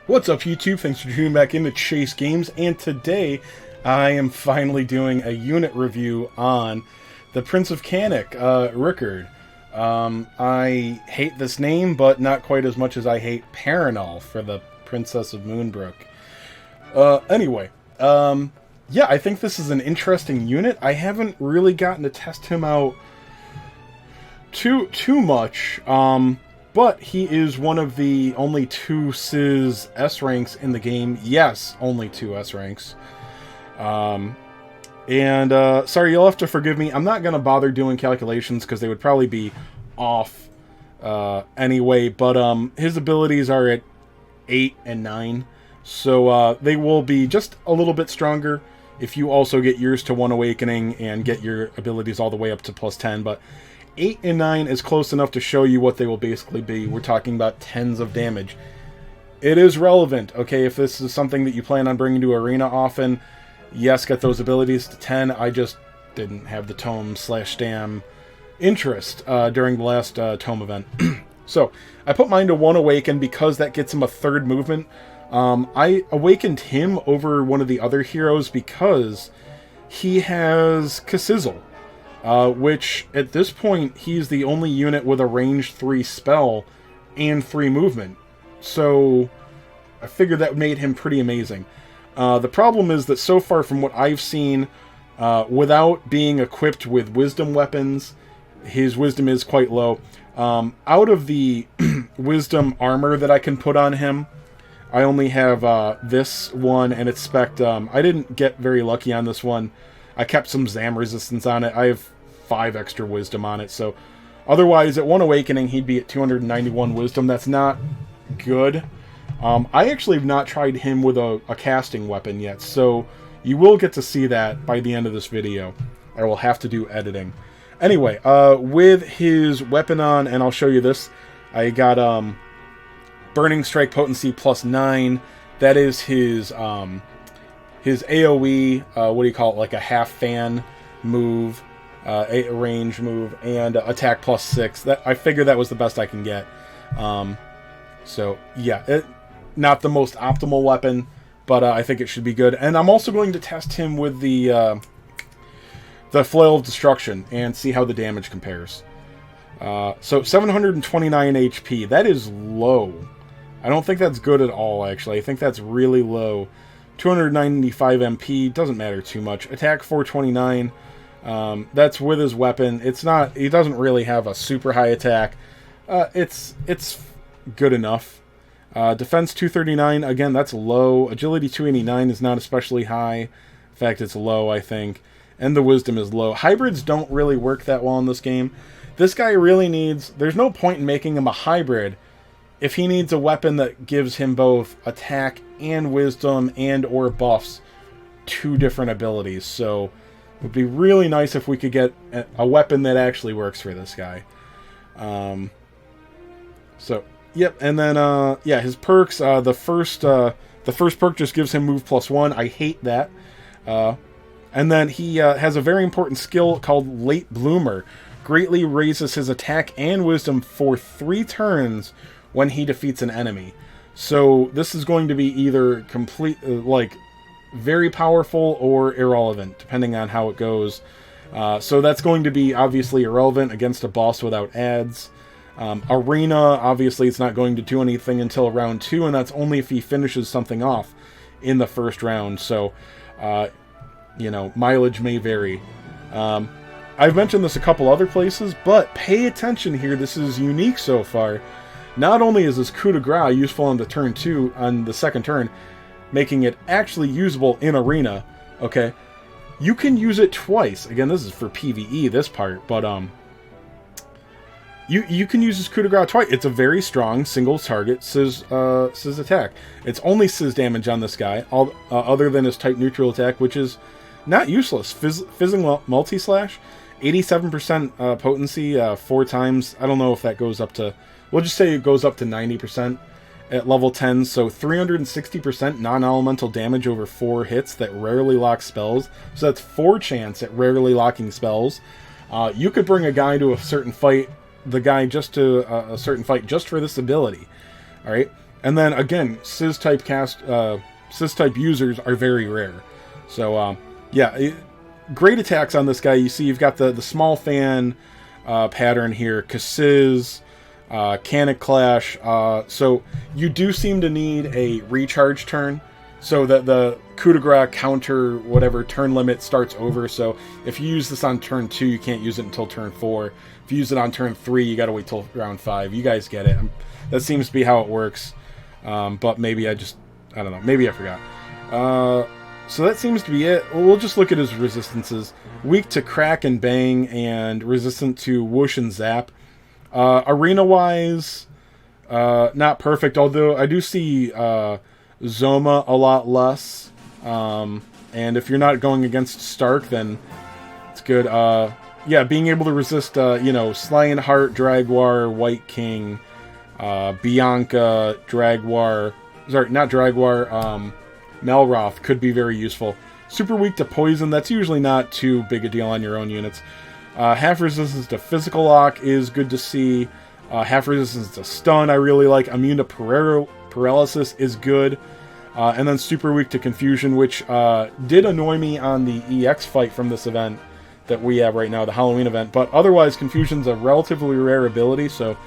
What's up, YouTube? Thanks for tuning back into Chase Games, and today I am finally doing a unit review on the Prince of Cannock, Rickerd. I hate this name, but not quite as much as I hate Paranal for the Princess of Moonbrook. Yeah, I think this is an interesting unit. I haven't really gotten to test him out too much, but he is one of the only 2 Sis S ranks in the game. Yes, only 2 S ranks. Sorry, you'll have to forgive me. I'm not going to bother doing calculations because they would probably be off anyway, but his abilities are at 8 and 9, so they will be just a little bit stronger if you also get yours to 1 Awakening and get your abilities all the way up to +10, but 8 and 9 is close enough to show you what they will basically be. We're talking about tens of damage. It is relevant, okay, if this is something that you plan on bringing to Arena often, yes, get those abilities to 10. I just didn't have the Tome/Stam interest during the last Tome event. So, I put mine to 1 Awaken because that gets him a 3rd movement. I awakened him over one of the other heroes because he has Kasizzle. Which, at this point, he's the only unit with a range 3 spell and 3 movement. So, I figured that made him pretty amazing. The problem is that so far from what I've seen, without being equipped with wisdom weapons, his wisdom is quite low. Out of the wisdom armor that I can put on him, I only have this one, and it's specced. I didn't get very lucky on this one. I kept some Zam resistance on it. I have 5 extra wisdom on it, so otherwise at 1 Awakening he'd be at 291 wisdom. That's not good. I actually have not tried him with a casting weapon yet, so you will get to see that by the end of this video. I will have to do editing. Anyway, with his weapon on, and I'll show you this, I got Burning Strike Potency +9. That is his AoE, what do you call it, like a half fan move, a range move, and attack +6. That I figured that was the best I can get. So yeah, not the most optimal weapon, but I think it should be good. And I'm also going to test him with the Flail Destruction and see how the damage compares. So 729 HP, that is low. I don't think that's good at all, actually. I think that's really low. 295 MP, doesn't matter too much. Attack 429, that's with his weapon. It's not, he doesn't really have a super high attack. It's good enough. Defense 239, again, that's low. Agility 289 is not especially high. In fact, it's low, I think. And the wisdom is low. Hybrids don't really work that well in this game. This guy really needs, there's no point in making him a hybrid if he needs a weapon that gives him both attack and wisdom and or buffs, 2 different abilities. So it would be really nice if we could get a weapon that actually works for this guy. So yep, and then yeah, his perks, the first perk just gives him move +1. I hate that. And then he has a very important skill called Late Bloomer. Greatly raises his attack and wisdom for 3 turns when he defeats an enemy. So this is going to be either complete, like, very powerful or irrelevant, depending on how it goes. So that's going to be obviously irrelevant against a boss without ads. Arena, obviously it's not going to do anything until round 2, and that's only if he finishes something off in the first round. So, you know, mileage may vary. I've mentioned this a couple other places, but pay attention here. This is unique so far. Not only is this coup de grace useful on the turn 2, on the second turn, making it actually usable in Arena, okay, you can use it twice. Again, this is for PvE, this part, but you can use this coup de grace twice. It's a very strong single target Sis attack. It's only Sis damage on this guy, other than his type neutral attack, which is not useless. Fizzing multi-slash, 87% potency, 4 times. I don't know if that goes up to, we'll just say it goes up to 90% at level 10, so 360% non-elemental damage over 4 hits that rarely lock spells. So that's 4 chance at rarely locking spells. You could bring a guy to a certain fight, just to a certain fight just for this ability. Alright? And then again, Sizz type users are very rare. So yeah, great attacks on this guy. You see, you've got the small fan pattern here, Sizz, Cannock Clash. So you do seem to need a recharge turn, so that the coup de grace counter whatever turn limit starts over. So if you use this on turn 2, you can't use it until turn 4. If you use it on turn 3, you gotta wait till round 5. You guys get it. That seems to be how it works. But maybe I don't know. Maybe I forgot. So that seems to be it. We'll just look at his resistances. Weak to crack and bang, and resistant to whoosh and zap. Arena-wise, not perfect, although I do see Zoma a lot less. And if you're not going against Stark, then it's good. Yeah, being able to resist, you know, Slaying Heart, Dragwar, White King, Bianca, Dragwar... Sorry, not Dragwar, Melroth could be very useful. Super weak to poison, that's usually not too big a deal on your own units. Half resistance to physical lock is good to see. Half resistance to stun I really like. Immune to paralysis is good. And then super weak to confusion, which did annoy me on the EX fight from this event that we have right now, the Halloween event. But otherwise, confusion's a relatively rare ability, so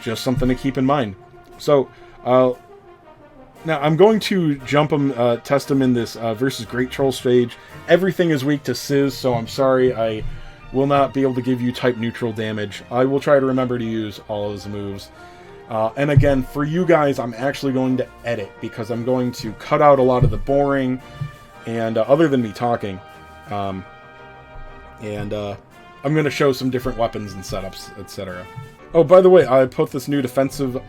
just something to keep in mind. So, now I'm going to jump him, test him in this versus Great Troll stage. Everything is weak to Sizz, so I'm sorry I will not be able to give you type neutral damage. I will try to remember to use all his moves. And again, for you guys, I'm actually going to edit, because I'm going to cut out a lot of the boring, and other than me talking. I'm going to show some different weapons and setups, etc. Oh, by the way, I put this new defensive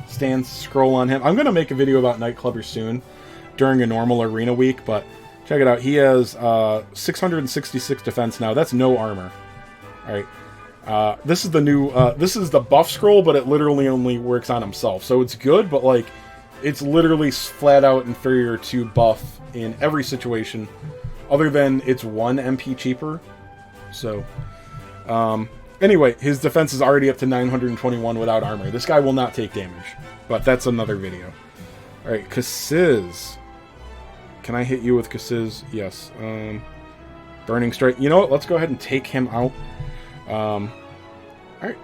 stance scroll on him. I'm going to make a video about Nightclubber soon, during a normal arena week, but check it out. He has 666 defense now. That's no armor. Alright. This is the new, this is the buff scroll, but it literally only works on himself. So it's good, but like, it's literally flat out inferior to buff in every situation, other than it's 1 MP cheaper. So, anyway, his defense is already up to 921 without armor. This guy will not take damage, but that's another video. Alright, Sizz. Can I hit you with Sizz? Yes. Burning Strike. You know what? Let's go ahead and take him out. Alright,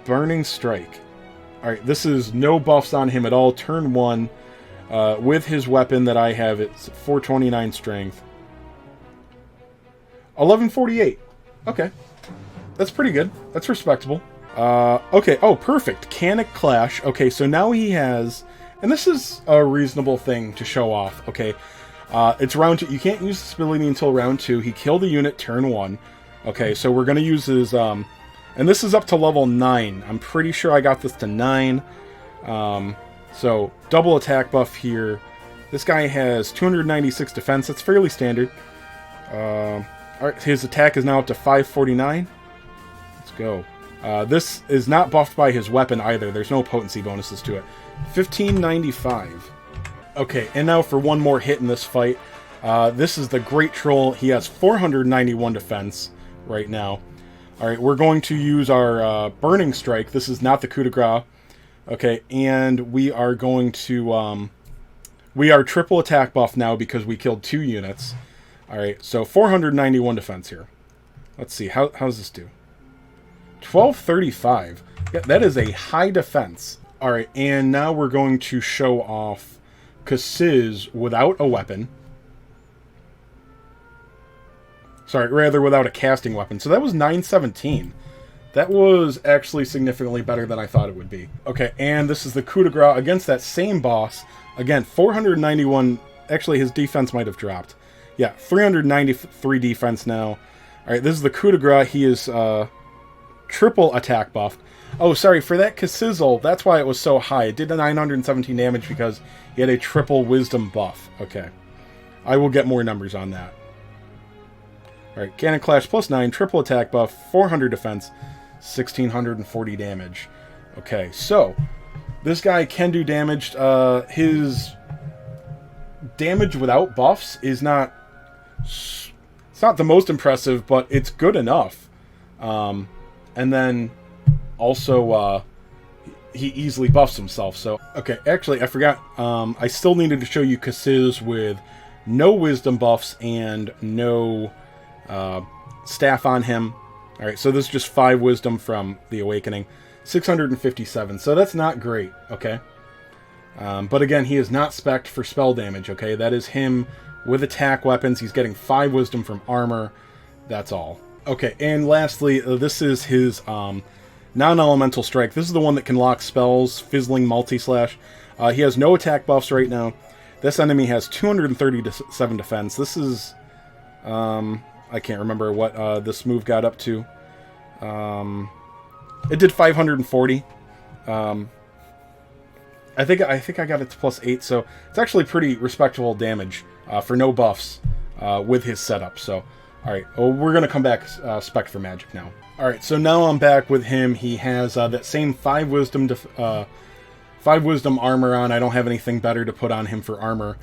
Burning Strike. Alright, this is no buffs on him at all. Turn 1. With his weapon that I have, it's 429 strength. 1148. Okay. That's pretty good. That's respectable. Okay. Oh, perfect. Cannock Clash. Okay, so now he has... And this is a reasonable thing to show off. Okay. It's round 2. You can't use this ability until round 2. He killed a unit turn 1. Okay, so we're going to use his... and this is up to level 9. I'm pretty sure I got this to 9. So, double attack buff here. This guy has 296 defense. That's fairly standard. Alright, his attack is now up to 549. Let's go. This is not buffed by his weapon either. There's no potency bonuses to it. 1595. Okay, and now for one more hit in this fight. This is the Great Troll. He has 491 defense right now. Alright, we're going to use our Burning Strike. This is not the coup de grace. Okay, and we are going to... we are triple attack buff now because we killed 2 units. Alright, so 491 defense here. Let's see, how's this do? 1235. Yeah, that is a high defense. Alright, and now we're going to show off Sizz without a weapon. Sorry, rather without a casting weapon. So that was 917. That was actually significantly better than I thought it would be. Okay, and this is the coup de grace against that same boss. Again, 491... Actually, his defense might have dropped. Yeah, 393 defense now. Alright, this is the coup de grace. He is triple attack buffed. Oh, sorry, for that Kassizzle, that's why it was so high. It did 917 damage because he had a triple wisdom buff. Okay. I will get more numbers on that. Alright, Cannock Clash plus 9, triple attack buff, 400 defense, 1640 damage. Okay, so, this guy can do damage. His damage without buffs is not... It's not the most impressive, but it's good enough. And then... Also, he easily buffs himself. So, okay, actually, I forgot. I still needed to show you Kasiz with no wisdom buffs and no staff on him. All right, so this is just 5 wisdom from the Awakening. 657, so that's not great, okay? But again, he is not specced for spell damage, okay? That is him with attack weapons. He's getting 5 wisdom from armor. That's all. Okay, and lastly, this is his non-elemental strike. This is the one that can lock spells, fizzling multi-slash. He has no attack buffs right now. This enemy has 237 defense. This is... I can't remember what this move got up to. It did 540. I think I got it to +8, so it's actually pretty respectable damage for no buffs with his setup. So, all right, well, we're gonna come back spec for magic now. All right, so now I'm back with him. He has that same 5 wisdom 5 wisdom armor on. I don't have anything better to put on him for armor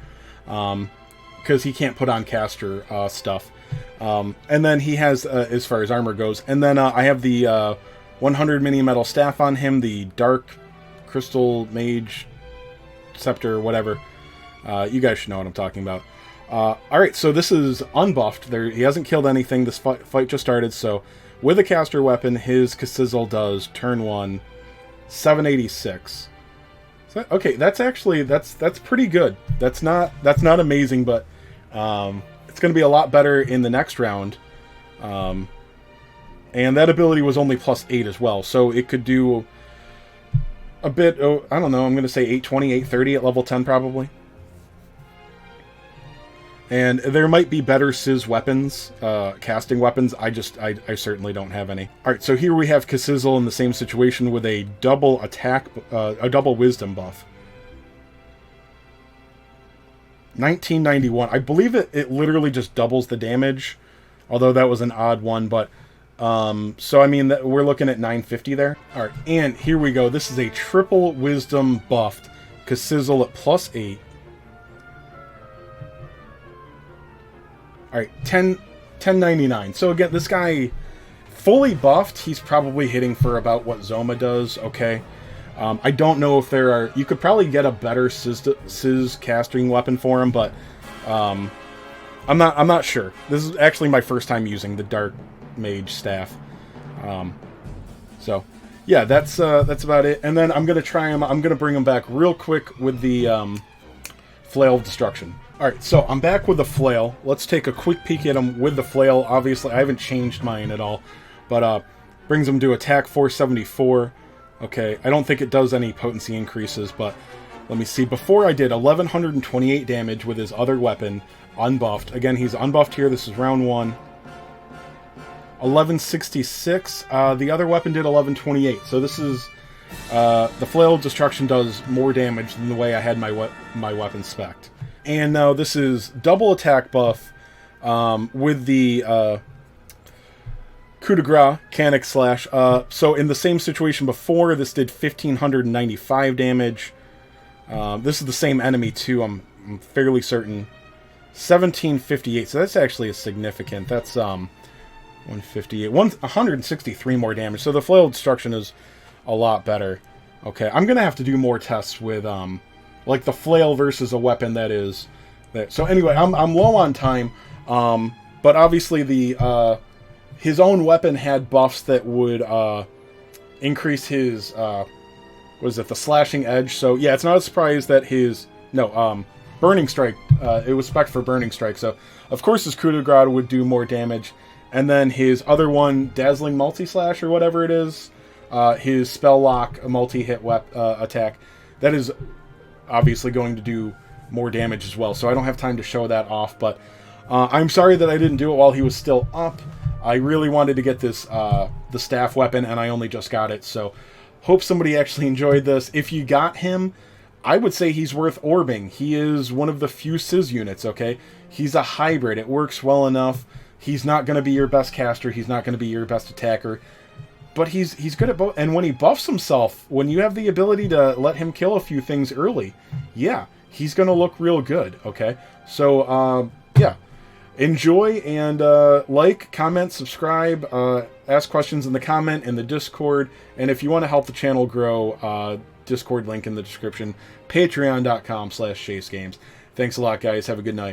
because he can't put on caster stuff. And then he has, as far as armor goes, and then I have the 100 mini metal staff on him, the dark crystal mage scepter, whatever. You guys should know what I'm talking about. Alright, so this is unbuffed. He hasn't killed anything. This fight just started, so with a caster weapon, his Kasizzle does turn 1, 786. So, okay, that's actually, that's pretty good. That's not amazing, but it's going to be a lot better in the next round. And that ability was only +8 as well, so it could do a bit, I don't know, I'm going to say 820, 830 at level 10 probably. And there might be better Sizz weapons, casting weapons. I certainly don't have any. Alright, so here we have Kasizzle in the same situation with a double attack, a double wisdom buff. 1991. I believe it literally just doubles the damage, although that was an odd one, but so I mean we're looking at 950 there. Alright, and here we go. This is a triple wisdom buffed Kasizzle at +8. Alright, 1099. So again, this guy, fully buffed, he's probably hitting for about what Zoma does, okay? I don't know if there are... You could probably get a better Sizz casting weapon for him, but I'm not sure. This is actually my first time using the Dark Mage staff. So, yeah, that's about it. And then I'm going to try him... I'm going to bring him back real quick with the Flail Destruction. Alright, so I'm back with the Flail. Let's take a quick peek at him with the Flail. Obviously, I haven't changed mine at all. But, brings him to attack 474. Okay, I don't think it does any potency increases, but let me see. Before I did 1128 damage with his other weapon, unbuffed. Again, he's unbuffed here. This is round 1. 1166. The other weapon did 1128. So this is... the Flail Destruction does more damage than the way I had my weapon spec'd. And now this is double attack buff with the coup de grace, Cannock slash. So in the same situation before, this did 1595 damage. This is the same enemy too, I'm fairly certain. 1758, so that's actually a significant. That's 158, 163 more damage. So the Flail Destruction is a lot better. Okay, I'm gonna have to do more tests with like the flail versus a weapon that is that. So anyway, I'm low on time, but obviously the his own weapon had buffs that would increase his what is it, the slashing edge. So yeah, it's not a surprise that his Burning Strike, it was spec'd for Burning Strike. So of course his coup de grace would do more damage, and then his other one, Dazzling Multi-Slash or whatever it is, his Spell Lock, a multi-hit attack, that is obviously going to do more damage as well, so I don't have time to show that off, but I'm sorry that I didn't do it while he was still up. I really wanted to get this the staff weapon, and I only just got it, so hope somebody actually enjoyed this. If you got him, I would say he's worth orbing. He is one of the few Sizz units, okay? He's a hybrid. It works well enough. He's not going to be your best caster. He's not going to be your best attacker. But he's good at both, and when he buffs himself, when you have the ability to let him kill a few things early, yeah, he's going to look real good, okay? So, yeah. enjoy and like, comment, subscribe, ask questions in the comment in the Discord, and if you want to help the channel grow, Discord link in the description, patreon.com/chasegames. Thanks a lot, guys. Have a good night.